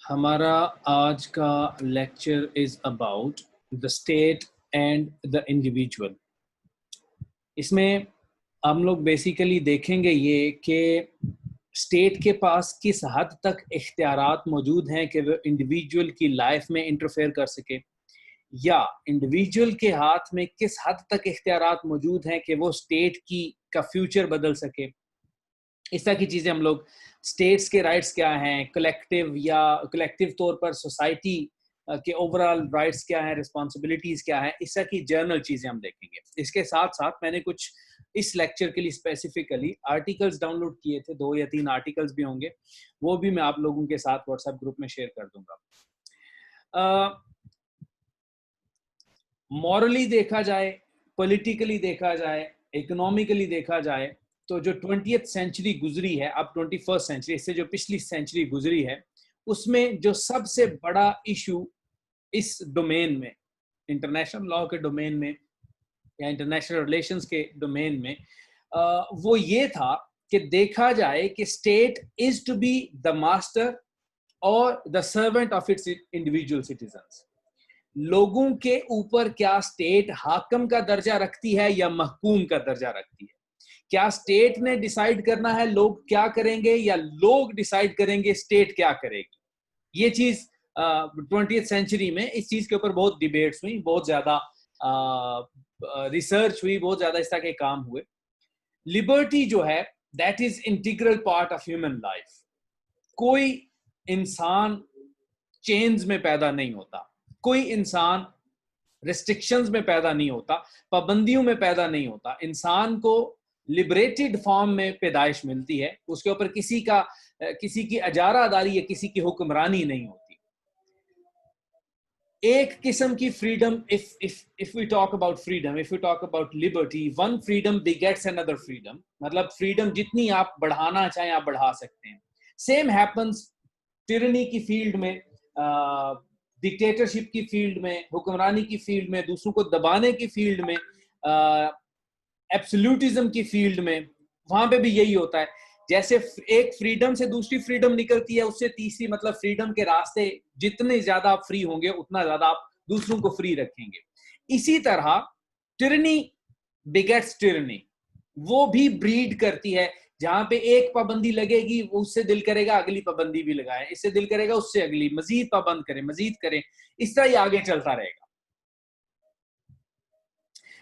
हमारा आज का lecture is about the state and the individual. इसमें हम लोग बेसिकली देखेंगे ये कि स्टेट के पास किस हद तक इख्तियारात मौजूद हैं कि वो इंडिविजुअल की लाइफ में इंटरफेयर कर सके, या इंडिविजुअल के हाथ में किस हद तक इख्तियारात मौजूद हैं कि वो स्टेट की का फ्यूचर बदल सके। इस तरह की चीज़ें हम लोग, स्टेट्स के राइट्स क्या हैं, कलेक्टिव तौर पर सोसाइटी के ओवरऑल राइट्स क्या हैं, रिस्पॉन्सिबिलिटीज़ क्या हैं, इस तरह की जर्नल चीज़ें हम देखेंगे। इसके साथ साथ मैंने कुछ इस लेक्चर के लिए स्पेसिफिकली आर्टिकल्स डाउनलोड किए थे, 2 या 3 आर्टिकल्स भी होंगे, वो भी मैं आप लोगों के साथ व्हाट्सएप ग्रुप में शेयर कर दूंगा। मॉरली देखा जाए, पॉलिटिकली देखा जाए, इकोनॉमिकली देखा जाए, तो जो 20th सेंचुरी गुजरी है, अब 21st सेंचुरी, इससे जो पिछली सेंचुरी गुजरी है, उसमें जो सबसे बड़ा इशू इस डोमेन में, इंटरनेशनल लॉ के डोमेन में या इंटरनेशनल रिलेशंस के डोमेन में, वो ये था कि देखा जाए कि state is to be the master और the servant of its individual citizens. लोगों के ऊपर क्या स्टेट हाकम का दर्जा रखती है या महकूम का दर्जा रखती है? क्या स्टेट ने डिसाइड करना है लोग क्या करेंगे, या लोग डिसाइड करेंगे स्टेट क्या करेगी? ये चीज 20th सेंचुरी में इस चीज के ऊपर बहुत डिबेट्स हुई, बहुत ज्यादा रिसर्च हुई, बहुत ज्यादा इस तरह के काम हुए। लिबर्टी जो है, that is integral part of human life. कोई इंसान चेन्स में पैदा नहीं होता, कोई इंसान रिस्ट्रिक्शंस में पैदा नहीं होता, पाबंदियों में पैदा नहीं होता। इंसान को लिबरेटेड फॉर्म में पैदाइश मिलती है, उसके ऊपर किसी की अजारादारी या किसी की हुक्मरानी नहीं होती। एक किस्म की freedom, if we talk about freedom, if we talk about liberty, one freedom begets another freedom. मतलब फ्रीडम जितनी आप बढ़ाना चाहें आप बढ़ा सकते हैं। सेम हैपन्स टिरनी की फील्ड में, डिक्टेटरशिप की फील्ड में, हुक्मरानी की फील्ड में, दूसरों को दबाने की फील्ड में, एब्सोल्यूटिज्म की फील्ड में, वहां पे भी यही होता है। जैसे एक फ्रीडम से दूसरी फ्रीडम निकलती है, उससे तीसरी, मतलब फ्रीडम के रास्ते जितने ज्यादा आप फ्री होंगे उतना ज्यादा आप दूसरों को फ्री रखेंगे। इसी तरह टिरनी बिगेट्स टिरनी, वो भी ब्रीड करती है। जहां पे एक पाबंदी लगेगी, उससे दिल करेगा अगली पाबंदी भी लगाए, इससे दिल करेगा उससे अगली, मजीद पाबंद करें, मजीद करें, इस तरह ही आगे चलता रहेगा।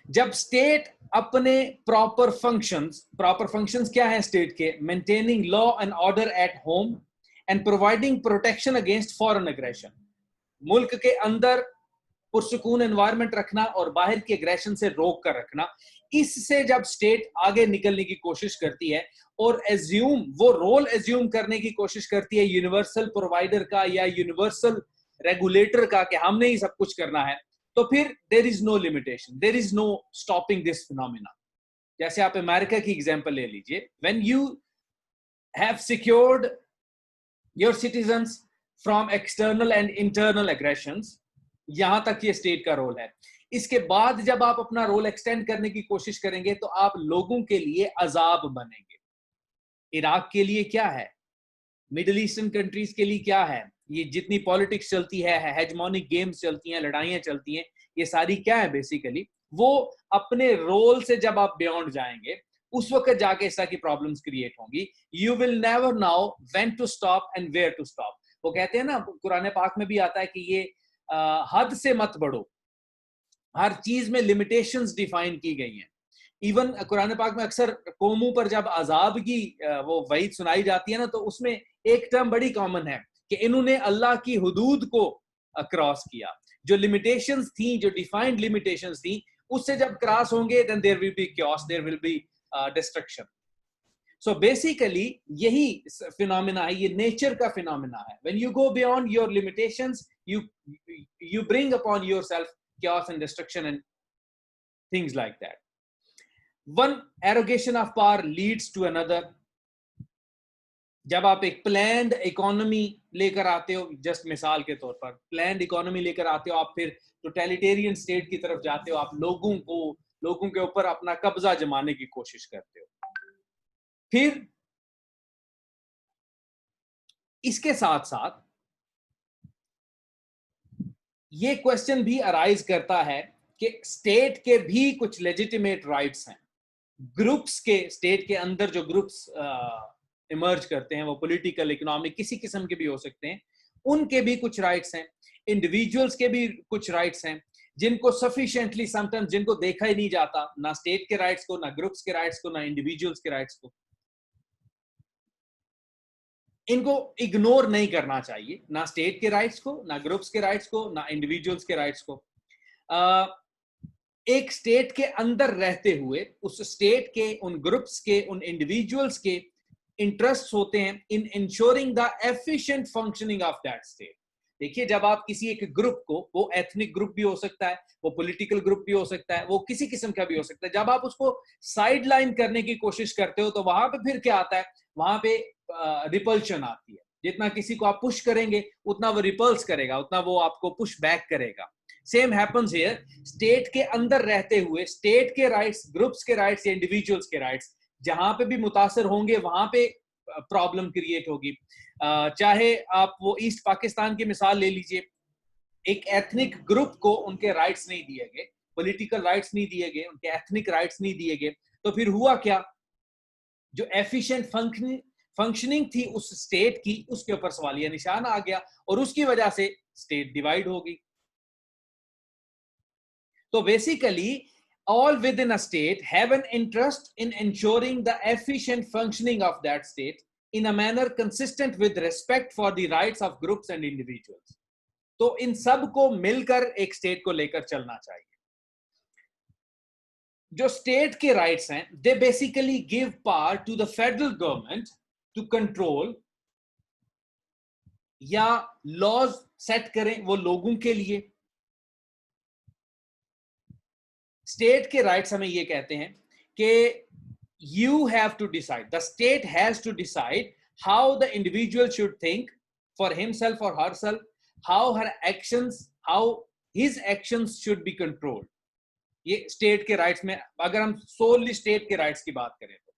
जब स्टेट अपने प्रॉपर फंक्शंस क्या है स्टेट के? Maintaining law and order at home and providing protection against foreign aggression. मुल्क के अंदर पुरसुकून एनवायरनमेंट रखना और बाहर की एग्रेशन से रोक कर रखना। इससे जब स्टेट आगे निकलने की कोशिश करती है और वो रोल एज्यूम करने की कोशिश करती है यूनिवर्सल प्रोवाइडर का या यूनिवर्सल रेगुलेटर का, कि हमने ही सब कुछ करना है, तो फिर there is no limitation, there is no stopping this phenomena. जैसे आप अमेरिका की एग्जांपल ले लीजिए, when you have secured your citizens from external and internal aggressions, यहां तक ये स्टेट का रोल है। इसके बाद जब आप अपना रोल एक्सटेंड करने की कोशिश करेंगे तो आप लोगों के लिए अजाब बनेंगे। इराक के लिए क्या है, मिडिल ईस्टर्न कंट्रीज के लिए क्या है, ये जितनी पॉलिटिक्स चलती है, हेजमोनिक गेम्स चलती हैं, लड़ाइयां चलती हैं, ये सारी क्या है? बेसिकली वो अपने रोल से जब आप बियॉन्ड जाएंगे, उस वक्त जाके इस तरह की प्रॉब्लम्स क्रिएट होंगी। You will never know when to stop and where to stop. वो कहते हैं ना, कुरान पाक में भी आता है कि ये हद से मत बढ़ो। हर चीज में लिमिटेशंस डिफाइन की गई हैं। इवन कुरान पाक में अक्सर कौमों पर जब अजाब की वो वईद सुनाई जाती है ना, तो उसमें एक टर्म बड़ी कॉमन है कि इन्होंने अल्लाह की हुदूद को क्रॉस किया। जो लिमिटेशंस थी, जो डिफाइंड लिमिटेशंस थी, उससे जब क्रॉस होंगे then there will be chaos, there will be destruction. So basically यही फिनोमेना है, ये नेचर का फिनोमेना है। When you go beyond your limitations, you bring upon yourself chaos and destruction and things like that. One arrogation of power leads to another. जब आप एक planned economy लेकर आते हो, जस्ट मिसाल के तौर पर प्लान्ड इकोनॉमी लेकर आते हो, आप फिर टोटलिटेरियन स्टेट की तरफ जाते हो, आप लोगों के ऊपर अपना कब्जा जमाने की कोशिश करते हो। फिर इसके साथ साथ ये क्वेश्चन भी अराइज करता है कि स्टेट के भी कुछ लेजिटिमेट राइट्स हैं। ग्रुप्स के, स्टेट के अंदर जो ग्रुप्स इमर्ज करते हैं, वो पॉलिटिकल, इकोनॉमिक, किसी किस्म के भी हो सकते हैं, उनके भी कुछ राइट्स हैं। इंडिविजुअल्स के भी कुछ राइट्स हैं, जिनको सफिशिएंटली समटाइम्स जिनको देखा ही नहीं जाता, ना स्टेट के राइट्स को, ना ग्रुप्स के राइट्स को, ना इंडिविजुअल्स के राइट्स को। इनको इग्नोर नहीं करना चाहिए, ना स्टेट के राइट्स को, ना ग्रुप्स के राइट्स को, ना इंडिविजुअल्स के राइट्स को। एक स्टेट के अंदर रहते हुए उस स्टेट के, उन ग्रुप्स के, उन इंडिविजुअल्स के इंटरेस्ट होते हैं in insuring the efficient functioning of that state. देखिए, जब आप किसी एक ग्रुप को, वो एथनिक ग्रुप भी हो सकता है, वो पॉलिटिकल ग्रुप भी हो सकता है, वो किसी किस्म का भी हो सकता है, जब आप उसको साइड लाइन करने की कोशिश करते हो तो वहां पे फिर क्या आता है, वहां पे रिपल्शन आती है। जितना किसी को आप पुश करेंगे उतना वो रिपल्स करेगा, उतना वो आपको पुश बैक करेगा। सेम हैपेंस हियर, स्टेट के अंदर रहते हुए स्टेट के राइट्स, ग्रुप्स के राइट्स या इंडिविजुअल्स के राइट्स जहां पे भी मुतासर होंगे, वहां पे प्रॉब्लम क्रिएट होगी। चाहे आप वो ईस्ट पाकिस्तान की मिसाल ले लीजिए, एक एथनिक ग्रुप को उनके राइट्स नहीं दिए गए, पॉलिटिकल राइट्स नहीं दिए गए, उनके एथनिक राइट्स नहीं दिए गए, तो फिर हुआ क्या, जो एफिशिएंट फंक्शनिंग थी उस स्टेट की, उसके ऊपर सवालिया निशान आ गया और उसकी वजह से स्टेट डिवाइड होगी। तो basically all within a state have an interest in ensuring the efficient functioning of that state in a manner consistent with respect for the rights of groups and individuals. तो इन सब को मिलकर एक state को लेकर चलना चाहिए। जो स्टेट के राइट्स हैं, they basically give power to the federal government to control या लॉज सेट करें वो लोगों के लिए। स्टेट के राइट्स हमें ये कहते हैं कि you have to decide, the state has to decide how the individual should think for himself or herself, how her actions, how his actions should be controlled. ये स्टेट के राइट्स में, अगर हम सोलली स्टेट के rights की बात करें तो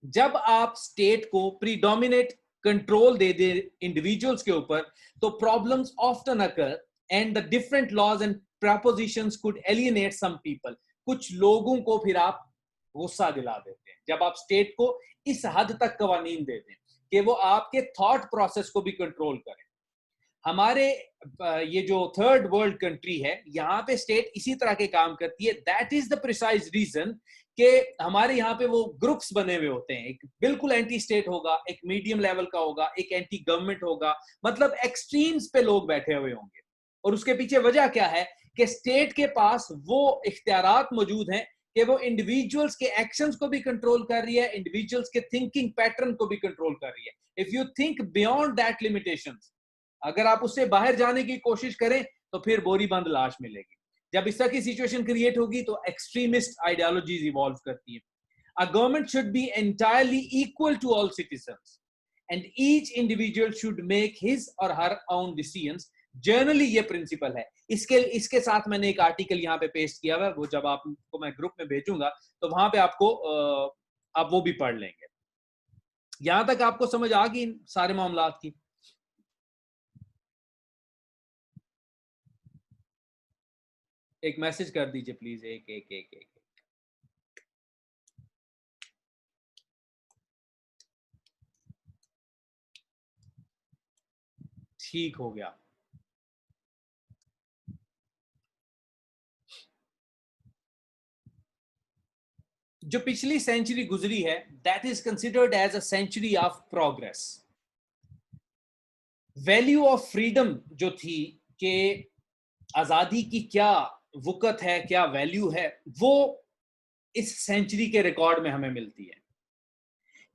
जब आप स्टेट को प्रीडोमिनेट कंट्रोल दे दे इंडिविजुअल्स के ऊपर, तो problems often occur and the different laws and propositions could alienate some people. कुछ लोगों को फिर आप गुस्सा दिला देते हैं जब आप स्टेट को इस हद तक कवानीन देते हैं कि वो आपके थॉट प्रोसेस को भी कंट्रोल करें। हमारे ये जो थर्ड वर्ल्ड कंट्री है, यहाँ पे स्टेट इसी तरह के काम करती है। That is the precise reason कि हमारे यहाँ पे वो ग्रुप्स बने हुए होते हैं, एक बिल्कुल एंटी स्टेट होगा, एक मीडियम लेवल का होगा, एक एंटी गवर्नमेंट होगा, मतलब एक्सट्रीम्स पे लोग बैठे हुए होंगे। और उसके पीछे वजह क्या है कि स्टेट के पास वो इख्तियारात मौजूद हैं कि वो इंडिविजुअल्स के एक्शंस को भी कंट्रोल कर रही है, इंडिविजुअल्स के थिंकिंग पैटर्न को भी कंट्रोल कर रही है। If you think beyond that limitations, अगर आप उससे बाहर जाने की कोशिश करें तो फिर बोरी बंद लाश मिलेगी। जब इस तरह की सिचुएशन क्रिएट होगी तो एक्सट्रीमिस्ट आइडियोलॉजीज इवॉल्व करती है। A government should be entirely equal to all citizens and each individual should make his or her own decisions. Generally ये प्रिंसिपल है। इसके साथ मैंने एक आर्टिकल यहाँ पे पेस्ट किया हुआ है, वो जब आपको मैं ग्रुप में भेजूंगा तो वहां पे आपको आप वो भी पढ़ लेंगे। यहां तक आपको समझ आ गई इन सारे मामलात की? एक मैसेज कर दीजिए प्लीज, एक एक एक एक ठीक हो गया। जो पिछली सेंचुरी गुजरी है, that is considered as a century of progress. Value of freedom जो थी कि आजादी की क्या वुकत है, क्या वैल्यू है, वो इस सेंचुरी के रिकॉर्ड में हमें मिलती है।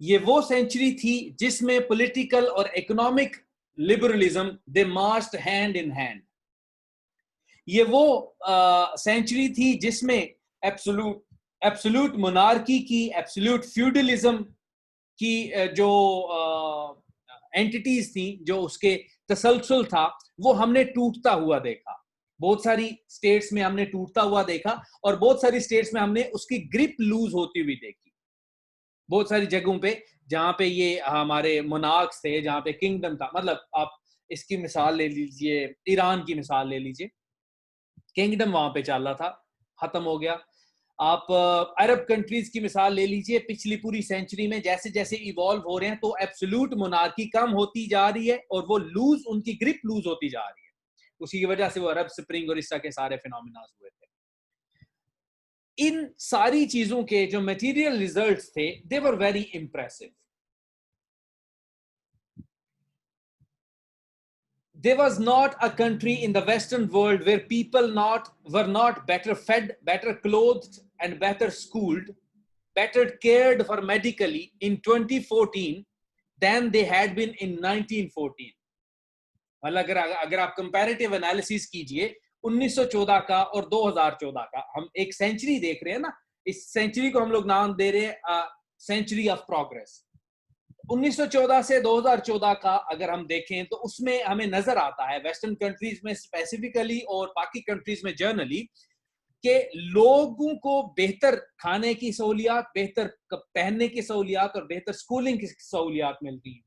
ये वो सेंचुरी थी जिसमें पॉलिटिकल और economic liberalism they marched hand in hand. ये वो सेंचुरी थी जिसमें एब्सोल्यूट मोनार्की की, एब्सोल्यूट फ्यूडलिज्म की जो एंटिटीज थी, जो उसके तसलसल था, वो हमने टूटता हुआ देखा। बहुत सारी स्टेट्स में हमने टूटता हुआ देखा और बहुत सारी स्टेट्स में हमने उसकी ग्रिप लूज होती हुई देखी। बहुत सारी जगहों पे जहां पे ये हमारे मोनार्क्स थे, जहां पे किंगडम था, मतलब आप इसकी मिसाल ले लीजिए, ईरान की मिसाल ले लीजिए, किंगडम वहां पे चल रहा था, खत्म हो गया। आप अरब कंट्रीज की मिसाल ले लीजिए, पिछली पूरी सेंचुरी में जैसे जैसे इवॉल्व हो रहे हैं तो एब्सोल्यूट मोनार्की कम होती जा रही है और वो लूज, उनकी ग्रिप लूज होती जा रही है। उसी की वजह से वो अरब स्प्रिंग और इस तरह के सारे फिनोमिना हुए थे। इन सारी चीजों के जो मटेरियल रिजल्ट्स थे, they were very impressive. There was not a country in the Western world where people were not better fed, better clothed, and better schooled, better cared for medically in 2014 than they had been in 1914. मतलब अगर आप comparative analysis कीजिए 1914 का और 2014 का, हम एक century देख रहे हैं ना, इस सेंचुरी को हम लोग नाम दे रहे हैं सेंचुरी ऑफ प्रोग्रेस। 1914 से 2014 का अगर हम देखें तो उसमें हमें नजर आता है वेस्टर्न कंट्रीज में स्पेसिफिकली और बाकी कंट्रीज में जनरली कि लोगों को बेहतर खाने की सहूलियात, बेहतर पहनने की सहूलियात और बेहतर स्कूलिंग की सहूलियात मिलती हैं।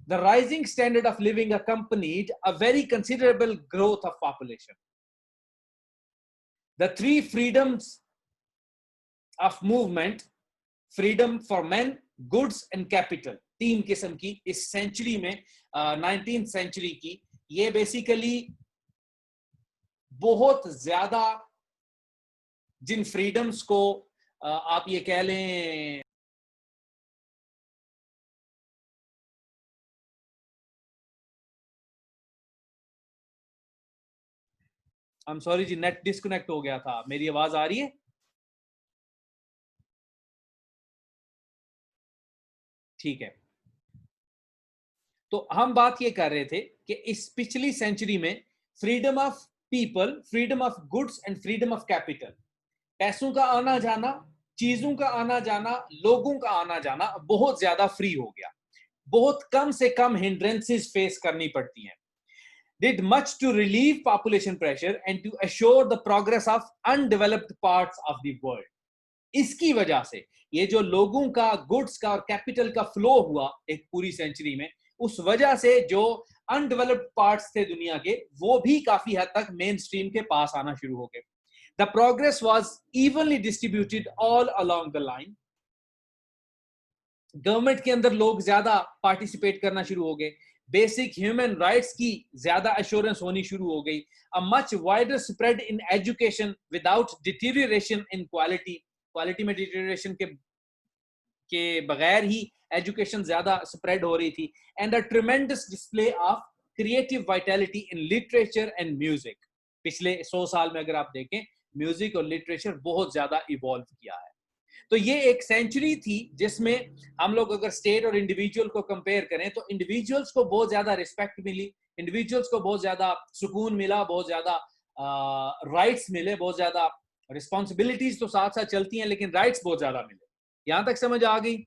The rising standard of living accompanied a very considerable growth of population. The three freedoms of movement, freedom for men, goods and capital, तीन किस्म की इस सेंचुरी में, 19th सेंचुरी की, ये बेसिकली बहुत ज्यादा जिन फ्रीडम्स को आप ये कह लें, I am sorry ji, net disconnect हो गया था। मेरी आवाज आ रही है? ठीक है। तो हम बात ये कर रहे थे कि इस पिछली सेंचुरी में freedom of people, freedom of goods and freedom of capital, पैसों का आना जाना, चीजों का आना जाना, लोगों का आना जाना बहुत ज्यादा फ्री हो गया। बहुत कम से कम हिंड्रेंसेस फेस करनी पड़ती हैं। Did much to relieve population pressure and to assure the progress of undeveloped parts of the world. इसकी वजह से ये जो लोगों का, गुड्स का और कैपिटल का फ्लो हुआ एक पूरी सेंचुरी में, उस वजह से जो अनडेवलप्ड पार्ट्स थे दुनिया के, वो भी काफी हद तक मेन स्ट्रीम के पास आना शुरू हो गए। The progress was evenly distributed all along the line. Government के अंदर लोग ज्यादा पार्टिसिपेट करना शुरू हो गए, बेसिक ह्यूमन राइट्स की ज्यादा एश्योरेंस होनी शुरू हो गई, a much wider spread in education without deterioration in quality, quality में डिटीरियरेशन के बगैर ही एजुकेशन ज्यादा स्प्रेड हो रही थी, and a tremendous display of creative vitality in literature and music. पिछले 100 साल में अगर आप देखें, म्यूजिक और लिटरेचर बहुत ज्यादा इवॉल्व किया है। तो ये एक सेंचुरी थी जिसमें हम लोग अगर स्टेट और इंडिविजुअल को कंपेयर करें तो इंडिविजुअल्स को बहुत ज्यादा रिस्पेक्ट मिली, इंडिविजुअल्स को बहुत ज्यादा सुकून मिला, बहुत ज्यादा राइट्स मिले, बहुत ज्यादा रिस्पॉन्सिबिलिटीज तो साथ साथ चलती हैं लेकिन राइट्स बहुत ज्यादा मिले। यहां तक समझ आ गई?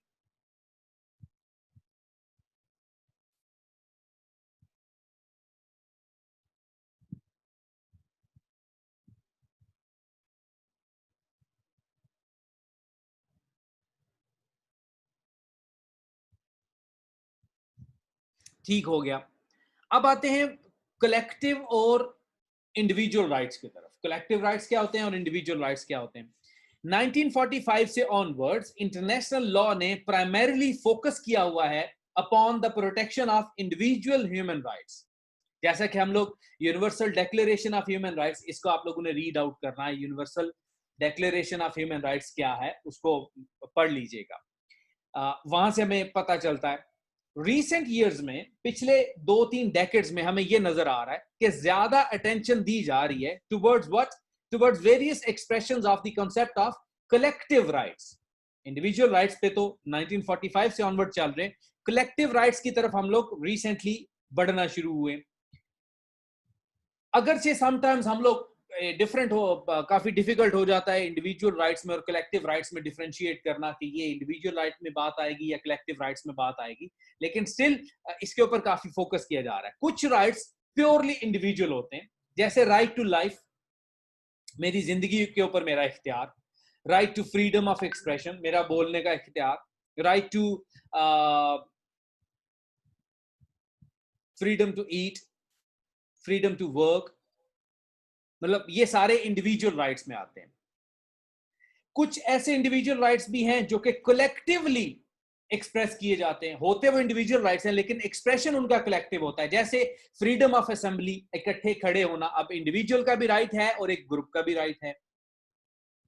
ठीक हो गया। अब आते हैं कलेक्टिव और इंडिविजुअल राइट्स की तरफ। कलेक्टिव राइट्स क्या होते हैं और इंडिविजुअल राइट्स क्या होते हैं? 1945 से ऑनवर्ड्स इंटरनेशनल लॉ ने प्राइमरीली फोकस किया हुआ है upon the protection of individual human rights. जैसा कि हम लोग universal declaration of human rights, इसको आप लोगों ने रीड आउट करना है, universal declaration of human rights क्या है उसको पढ़ लीजिएगा, वहां से हमें पता चलता है। रिसेंट ईयर्स में, पिछले 2-3 डेकेड्स में हमें यह नजर आ रहा है कि ज्यादा अटेंशन दी जा रही है towards what, towards various expressions of the concept of collective rights. Individual rights पे तो 1945 से ऑनवर्ड चल रहे हैं, कलेक्टिव राइट्स की तरफ हम लोग रिसेंटली बढ़ना शुरू हुए। अगरचे समटाइम्स हम लोग डिफरेंट हो, काफी डिफिकल्ट हो जाता है इंडिविजुअल राइट्स में और कलेक्टिव राइट्स में डिफरेंशिएट करना कि ये इंडिविजुअल राइट में बात आएगी या कलेक्टिव राइट्स में बात आएगी, लेकिन स्टिल इसके ऊपर काफी फोकस किया जा रहा है। कुछ राइट्स प्योरली इंडिविजुअल होते हैं, जैसे राइट टू लाइफ, मेरी जिंदगी के ऊपर मेरा इख्तियार, right to freedom of expression, मेरा बोलने का इख्तियार, right to freedom to eat, freedom to work, मतलब ये सारे इंडिविजुअल राइट्स में आते हैं। कुछ ऐसे इंडिविजुअल राइट्स भी हैं जो कि कलेक्टिवली एक्सप्रेस किए जाते हैं, होते वो इंडिविजुअल राइट्स हैं लेकिन एक्सप्रेशन उनका कलेक्टिव होता है, जैसे फ्रीडम ऑफ असेंबली, इकट्ठे खड़े होना। अब इंडिविजुअल का भी राइट है और एक ग्रुप का भी राइट है।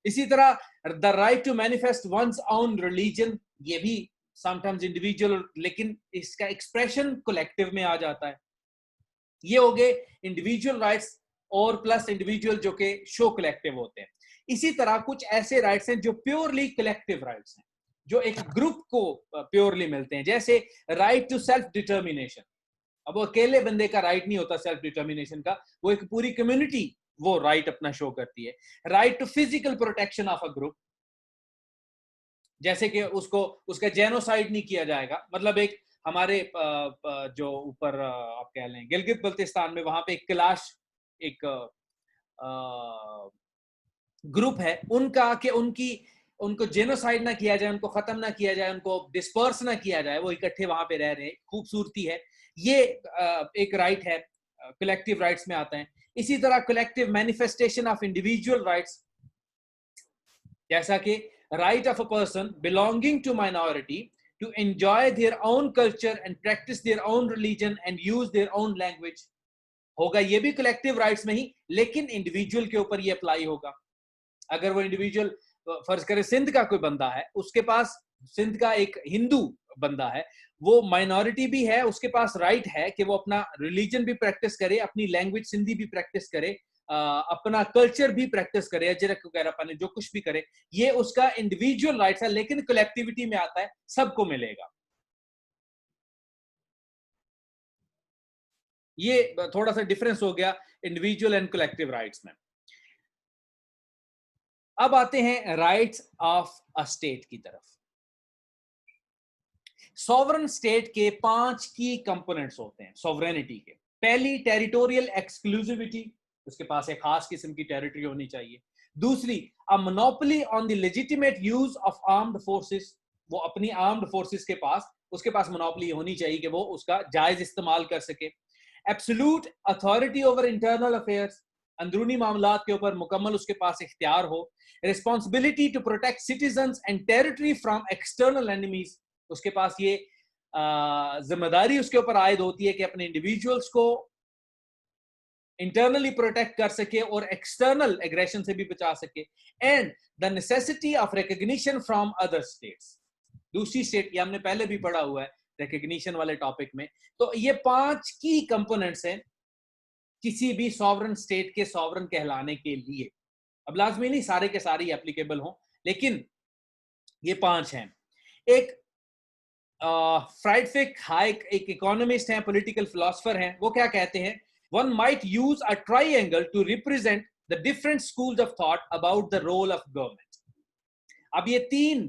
इसी तरह the right to manifest one's own religion, ये भी समटाइम्स इंडिविजुअल लेकिन इसका एक्सप्रेशन कलेक्टिव में आ जाता है। ये हो गए इंडिविजुअल राइट्स और प्लस इंडिविजुअल जो कि शो कलेक्टिव होते हैं। इसी तरह कुछ ऐसे राइट्स हैं जो प्योरली कलेक्टिव राइट्स हैं, जो एक ग्रुप को प्योरली मिलते हैं, जैसे राइट टू सेल्फ डिटर्मिनेशन। अब वो अकेले बंदे का राइट नहीं होता सेल्फ डिटर्मिनेशन का, वो एक पूरी कम्युनिटी वो राइट अपना शो करती है। Right to physical protection of a group, जैसे कि उसको उसका जेनोसाइड नहीं किया जाएगा। मतलब एक हमारे जो ऊपर आप कह लें गिलगित बल्तिस्तान में, वहां पे एक कैलाश एक ग्रुप है उनका, कि उनको जेनोसाइड ना किया जाए, उनको खत्म ना किया जाए, उनको डिस्पर्स ना किया जाए, वो इकट्ठे वहां पे रह रहे हैं, खूबसूरती है। ये एक राइट है, कलेक्टिव राइट्स में आता है। इसी तरह collective manifestation of individual rights, जैसा कि right of a person belonging to minority to enjoy their own culture and practice their own religion and use their own language, होगा ये भी कलेक्टिव राइट्स में ही, लेकिन इंडिविजुअल के ऊपर ये अप्लाई होगा। अगर वो इंडिविजुअल, फर्ज करें सिंध का कोई बंदा है, उसके पास, सिंध का एक हिंदू बंदा है, वो माइनॉरिटी भी है, उसके पास राइट है कि वो अपना रिलीजन भी प्रैक्टिस करे, अपनी लैंग्वेज सिंधी भी प्रैक्टिस करे, अपना कल्चर भी प्रैक्टिस करे, अजरक वगैरह पाने जो कुछ भी करे, ये उसका इंडिविजुअल राइट्स है, लेकिन कलेक्टिविटी में आता है, सबको मिलेगा। ये थोड़ा सा डिफरेंस हो गया इंडिविजुअल एंड कलेक्टिव राइट्स में। अब आते हैं राइट्स ऑफ अ स्टेट की तरफ। सॉवरन स्टेट के 5 की कंपोनेंट्स होते हैं सॉवरेनिटी के। पहली, टेरिटोरियल एक्सक्लूसिविटी, उसके पास एक खास किस्म की टेरिटरी होनी चाहिए। दूसरी, a monopoly on the legitimate use of armed forces, वो अपनी आर्म्ड फोर्सेस के पास, उसके पास मोनोपोली होनी चाहिए कि वो उसका जायज इस्तेमाल कर सके। Absolute authority over internal affairs, अंदरूनी मामलात के ऊपर मुकम्मल उसके पास इख्तियार हो। Responsibility to protect citizens and territory from external enemies, उसके पास ये जिम्मेदारी उसके ऊपर आयद होती है कि अपने इंडिविजुअल्स को इंटरनली प्रोटेक्ट कर सके और एक्सटर्नल एग्रेशन से भी बचा सके। And the necessity of recognition from other states, दूसरी स्टेट, ये हमने पहले भी पढ़ा हुआ है रिकॉग्निशन वाले टॉपिक में। तो ये 5 की कंपोनेंट्स हैं किसी भी सॉवरन स्टेट के सॉवरन कहलाने के लिए। अब लाजमी नहीं सारे के सारे एप्लीकेबल हों, लेकिन ये 5 हैं। एक फ्राइडरिक हाइक एक इकोनॉमिस्ट हैं, पॉलिटिकल फिलोसोफर हैं, वो क्या कहते हैं, one might use a triangle to represent the different schools of thought about the role of government. अब ये 3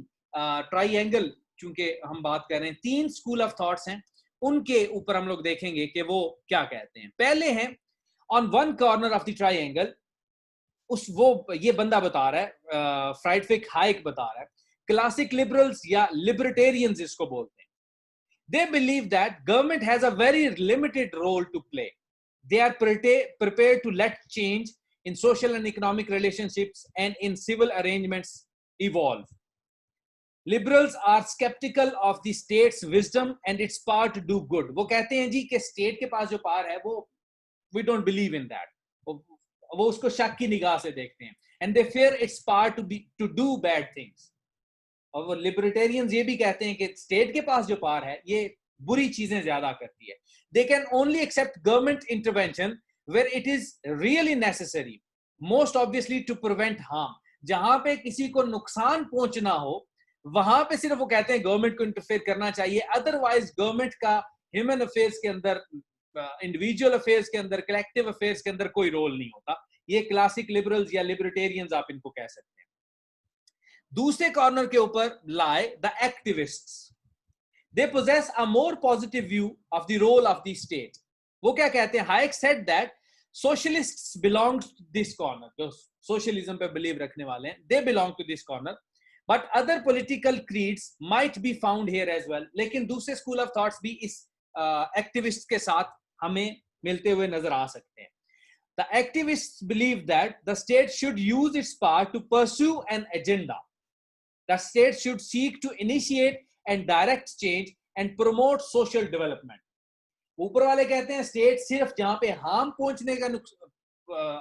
ट्राइएंगल, चूंकि हम बात कर रहे हैं 3 स्कूल ऑफ थॉट्स हैं, उनके ऊपर हम लोग देखेंगे कि वो क्या कहते हैं। पहले हैं on one corner of the triangle, ये बंदा बता रहा है, फ्राइडरिक हाइक बता रहा है, क्लासिक लिबरल्स या लिबर्टेरियंस इसको बोलते हैं। They believe that government has a very limited role to play. They are prepared to let change in social and economic relationships and in civil arrangements evolve. Liberals are skeptical of the state's wisdom and its power to do good. वो कहते हैं जी कि state के पास जो power है वो we don't believe in that. वो उसको शक की निगाह से देखते हैं। And they fear its power to do bad things. और वो लिबर्टेरियंस ये भी कहते हैं कि स्टेट के पास जो पावर है ये बुरी चीजें ज्यादा करती है। They can only accept government intervention where it is really necessary, most obviously to prevent harm. जहां पे किसी को नुकसान पहुंचना हो वहां पे सिर्फ वो कहते हैं गवर्नमेंट को इंटरफेयर करना चाहिए, अदरवाइज गवर्नमेंट का ह्यूमन अफेयर्स के अंदर, इंडिविजुअल अफेयर्स के अंदर, कलेक्टिव अफेयर्स के अंदर कोई रोल नहीं होता। ये क्लासिक लिबरल्स या लिबर्टेरियंस आप इनको कह सकते हैं। दूसरे कॉर्नर के ऊपर lie the activists. They possess a more positive view of the role of the state. वो क्या कहते हैं, Hayek said that socialists belong to this corner, जो socialism पे believe रखने वाले हैं, they belong to this corner, but other political creeds might be found here as well. लेकिन दूसरे school of thoughts भी इस activists के साथ हमें मिलते हुए नजर आ सकते हैं. The activists believe that the state should use its power to pursue an agenda. The state should seek to initiate and direct change and promote social development. ऊपर वाले कहते हैं स्टेट सिर्फ जहां पे हार्म पहुंचने का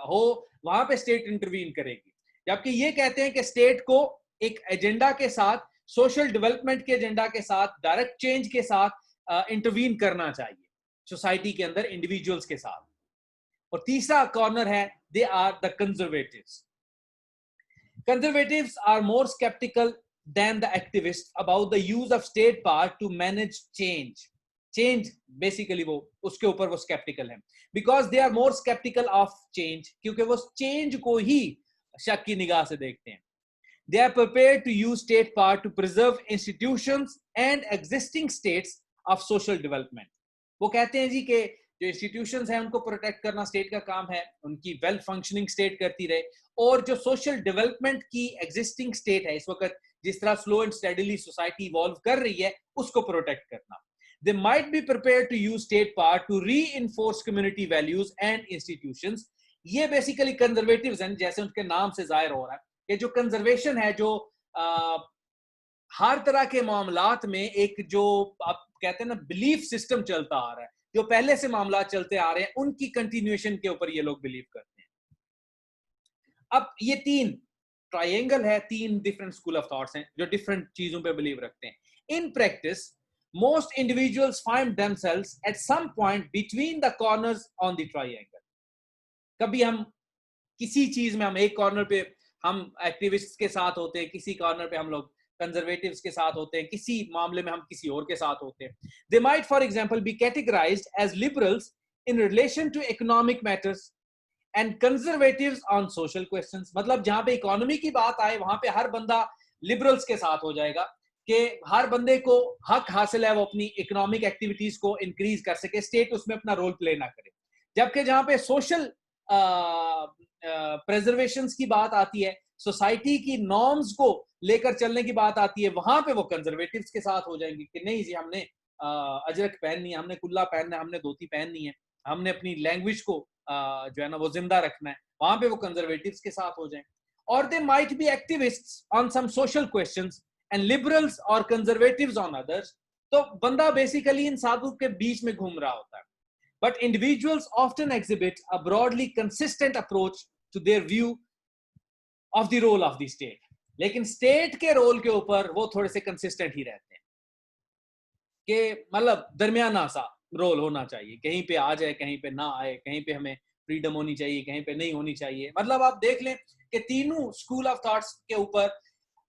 हो वहां पे स्टेट इंटरवीन करेगी, जबकि ये कहते हैं कि स्टेट को एक एजेंडा के साथ, सोशल डेवलपमेंट के एजेंडा के साथ, डायरेक्ट चेंज के साथ इंटरवीन करना चाहिए सोसाइटी के अंदर इंडिविजुअल्स के साथ. और तीसरा कॉर्नर है they are the conservatives. Conservatives are more skeptical than the activists about the use of state power to manage change. Change basically वो उसके ऊपर वो skeptical है because they are more skeptical of change, क्योंकि वो change को ही शक की निगाह से देखते हैं. They are prepared to use state power to preserve institutions and existing states of social development. वो कहते हैं जी कि जो इंस्टीट्यूशंस हैं उनको प्रोटेक्ट करना स्टेट का काम है, उनकी वेल फंक्शनिंग स्टेट करती रहे, और जो सोशल डेवलपमेंट की एग्जिस्टिंग स्टेट है इस वक्त जिस तरह slow and steadily society evolve कर रही है उसको प्रोटेक्ट करना. They might be prepared to use state power to reinforce community values and institutions. ये बेसिकली कंजर्वेटिव्स हैं, जैसे उनके नाम से जाहिर हो रहा है कि जो कंजर्वेशन है, जो हर तरह के मामलात में एक जो आप कहते हैं ना बिलीफ सिस्टम चलता आ रहा है, जो पहले से मामला चलते आ रहे हैं उनकी कंटिन्यूएशन के ऊपर ये लोग बिलीव करते हैं. अब ये तीन ट्रायंगल है, तीन डिफरेंट स्कूल ऑफ थॉट्स हैं जो डिफरेंट चीजों पे बिलीव रखते हैं. In practice most individuals find themselves at some point between the corners on the triangle. कभी हम किसी चीज में, हम एक कॉर्नर पे हम एक्टिविस्ट्स के साथ होते हैं, किसी कॉर्नर पे हम लोग कंजर्वेटिव्स के साथ होते हैं, किसी मामले में हम किसी और के साथ होते हैं. They might, for example, be categorized as liberals in relation to economic matters and conservatives on social questions. मतलब जहां पे इकोनॉमी की बात आए वहां पे हर बंदा लिबरल्स के साथ हो जाएगा कि हर बंदे को हक हासिल है वो अपनी इकोनॉमिक एक्टिविटीज को इंक्रीज कर सके, स्टेट उसमें अपना रोल प्ले ना करे. जबकि जहां पे सोशल प्रेजर्वेशंस की बात आती है, सोसाइटी की नॉर्म्स को लेकर चलने की बात आती है, वहां पे वो कंजर्वेटिव्स के साथ हो जाएंगे कि नहीं जी हमने अजरक पहननी है, हमने कुल्ला पहनना है, हमने धोती पहननी है, हमने अपनी लैंग्वेज को जो है ना वो जिंदा रखना है. वहां पे वो कंजर्वेटिव्स के साथ हो जाएं. और they might be activists on some social questions and liberals और कंजर्वेटिव्स ऑन अदर्स. तो बंदा बेसिकली इन साधु के बीच में घूम रहा होता है. But individuals often exhibit a broadly consistent approach to their view of the role of the state. लेकिन स्टेट के रोल के ऊपर वो थोड़े से कंसिस्टेंट ही रहते हैं कि मतलब दरमियाना सा रोल होना चाहिए, कहीं पे आ जाए कहीं पे ना आए, कहीं पे हमें फ्रीडम होनी चाहिए कहीं पे नहीं होनी चाहिए. मतलब आप देख लें कि तीनों स्कूल ऑफ थॉट्स के ऊपर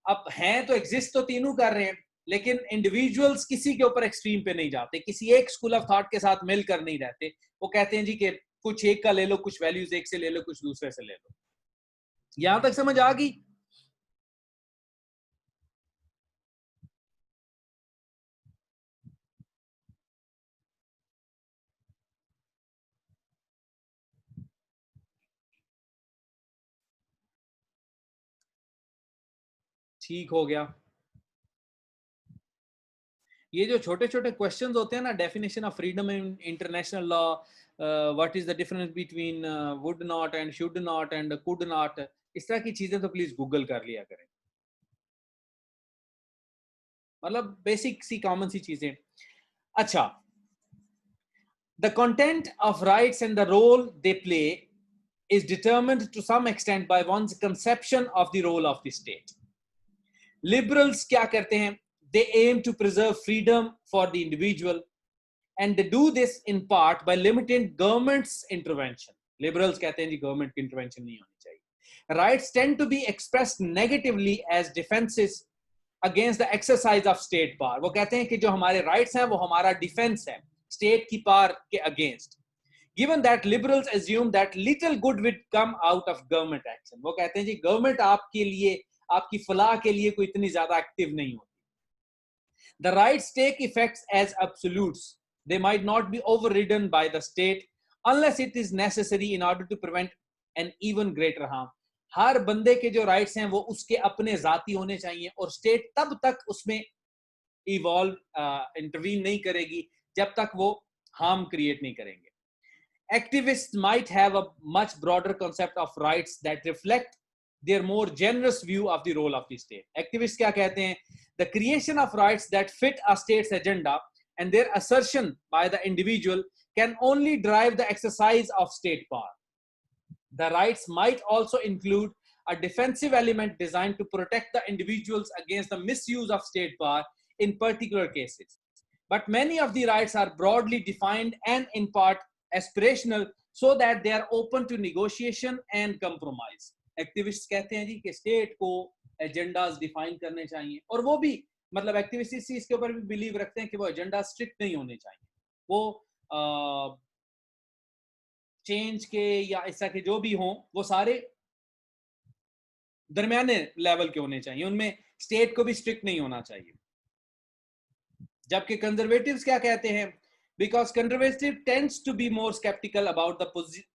अब हैं तो एग्जिस्ट तो तीनों कर रहे हैं, लेकिन इंडिविजुअल्स किसी के ऊपर एक्सट्रीम पे नहीं जाते, किसी एक स्कूल ऑफ थॉट के साथ मिलकर नहीं रहते. वो कहते हैं जी कि कुछ एक का ले लो, कुछ वैल्यूज एक से ले लो, कुछ दूसरे से ले लो. यहां तक समझ आ गई? ठीक हो गया. ये जो छोटे छोटे क्वेश्चंस होते हैं ना, definition of freedom in international law, what is the difference between would not and should not and could not, इस तरह की चीजें तो प्लीज गूगल कर लिया करें. मतलब बेसिक सी कॉमन सी चीजें. अच्छा, the content of rights and the role they play is determined to some extent by one's conception of the role of the state. Liberals क्या करते हैं? They aim to preserve freedom for the individual, and they do this in part by limiting government's intervention. Liberals कहते हैं जी government की intervention नहीं होनी चाहिए. Rights tend to be expressed negatively as defenses against the exercise of state power. वो कहते हैं कि जो हमारे rights हैं वो हमारा defense है state की power के against. Given that liberals assume that little good will come out of government action. वो कहते हैं जी government आपके लिए, आपकी फलाह के लिए कोई इतनी ज्यादा एक्टिव नहीं होती. The rights take effects as absolutes. They might not be overridden by the state unless it is necessary in order to prevent an even greater harm. हर बंदे के जो राइट्स हैं वो उसके अपने जाती होने चाहिए और स्टेट तब तक उसमें इवॉल्व इंटरवीन नहीं करेगी जब तक वो हार्म क्रिएट नहीं करेंगे. Activists might have a much broader concept of rights that reflect their more generous view of the role of the state. Activists क्या कहते हैं? The creation of rights that fit a state's agenda and their assertion by the individual can only drive the exercise of state power. The rights might also include a defensive element designed to protect the individuals against the misuse of state power in particular cases. But many of the rights are broadly defined and in part aspirational so that they are open to negotiation and compromise. Activists कहते हैं जी कि state को agendas define करने चाहिए, और वो भी मतलब एक्टिविस्ट इस चीज के ऊपर भी बिलीव रखते हैं कि वो एजेंडा स्ट्रिक्ट नहीं होने चाहिए, वो चेंज के या इस तरह के जो भी हों वो सारे दरमियाने लेवल के होने चाहिए, उनमें स्टेट को भी स्ट्रिक्ट नहीं होना चाहिए. जबकि कंजर्वेटिव्स क्या कहते हैं? Because conservative tends to be more skeptical about the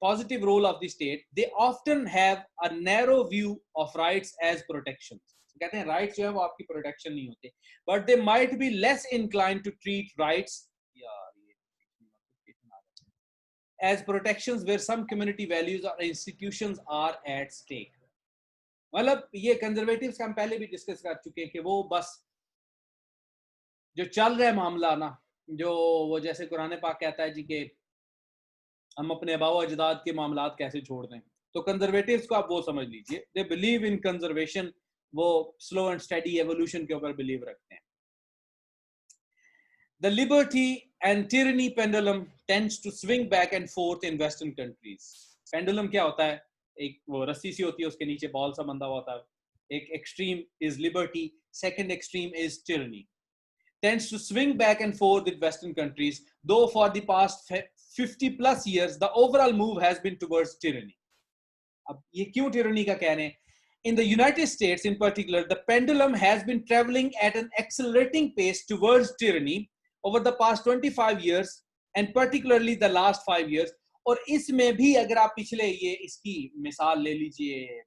positive role of the state, they often have a narrow view of rights as protections. कहते हैं rights जो है वो आपकी protection नहीं होते, but they might be less inclined to treat rights as protections where some community values or institutions are at stake. मतलब ये कंजर्वेटिव्स का हम पहले भी डिस्कस कर चुके हैं कि वो बस जो चल रहा है मामला ना, जो वो जैसे कुरान पाक कहता है जी कि हम अपने आबाओ अजदाद के मामलात कैसे छोड़ दें, तो कंजर्वेटिव्स को आप वो समझ लीजिए, दे बिलीव इन कंजर्वेशन, वो स्लो एंड स्टडी एवोल्यूशन के ऊपर बिलीव रखते हैं. The liberty and tyranny pendulum tends to swing back and forth in Western countries. Pendulum क्या होता है? एक वो रस्सी सी होती है, उसके नीचे बॉल सा बंधा हुआ होता है. एक extreme is liberty, second extreme is tyranny. Tends to swing back and forth in Western countries, though for the past 50 plus years, the overall move has been towards tyranny. अब ये क्यों tyranny का कह रहे हैं? In the United States in particular, the pendulum has been traveling at an accelerating pace towards tyranny over the past 25 years and particularly the last 5 years. और इसमें भी अगर आप पिछले ये इसकी मिसाल ले लीजिए,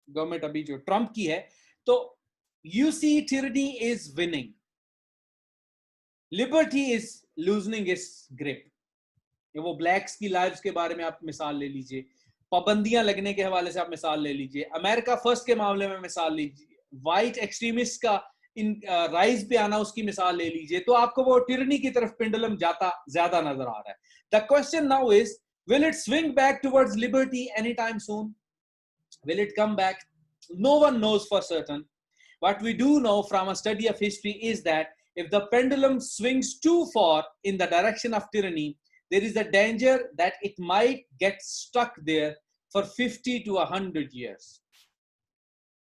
गवर्नमेंट अभी जो ट्रम्प की है, तो you see tyranny is winning, liberty is losing its grip. वो ब्लैक्स की लाइव्स के बारे में आप मिसाल ले लीजिए, पाबंदियां लगने के हवाले से आप मिसाल ले लीजिए, अमेरिका फर्स्ट के मामले में मिसाल लीजिए, वाइट एक्सट्रीमिस्ट का इन राइज पे आना उसकी मिसाल ले लीजिए, तो आपको वो टिरनी की तरफ पेंडुलम जाता ज्यादा नजर आ रहा है. The question now is, will it swing back towards liberty anytime soon? Will it come back? No one knows for certain. What we do know from a study of history is that if the pendulum swings too far in the direction of tyranny, there is a danger that it might get stuck there for 50 to 100 years.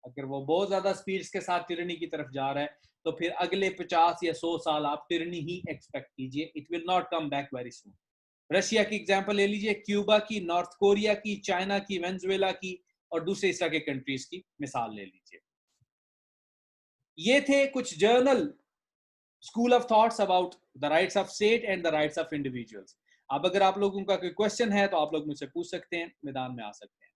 अगर वो बहुत ज्यादा speed के साथ tyranny की तरफ जा रहा है, तो फिर अगले 50 या 100 साल आप tyranny ही एक्सपेक्ट कीजिए. It will not come back very soon. Russia की एग्जांपल ले लीजिए, क्यूबा की, नॉर्थ कोरिया की, चाइना की, वेनेजुएला की और दूसरे इस तरह के कंट्रीज की मिसाल ले लीजिए. ये थे कुछ journal school of thoughts about the rights of state and the rights of individuals. अब अगर आप लोगों का कोई क्वेश्चन है तो आप लोग मुझसे पूछ सकते हैं, मैदान में आ सकते हैं.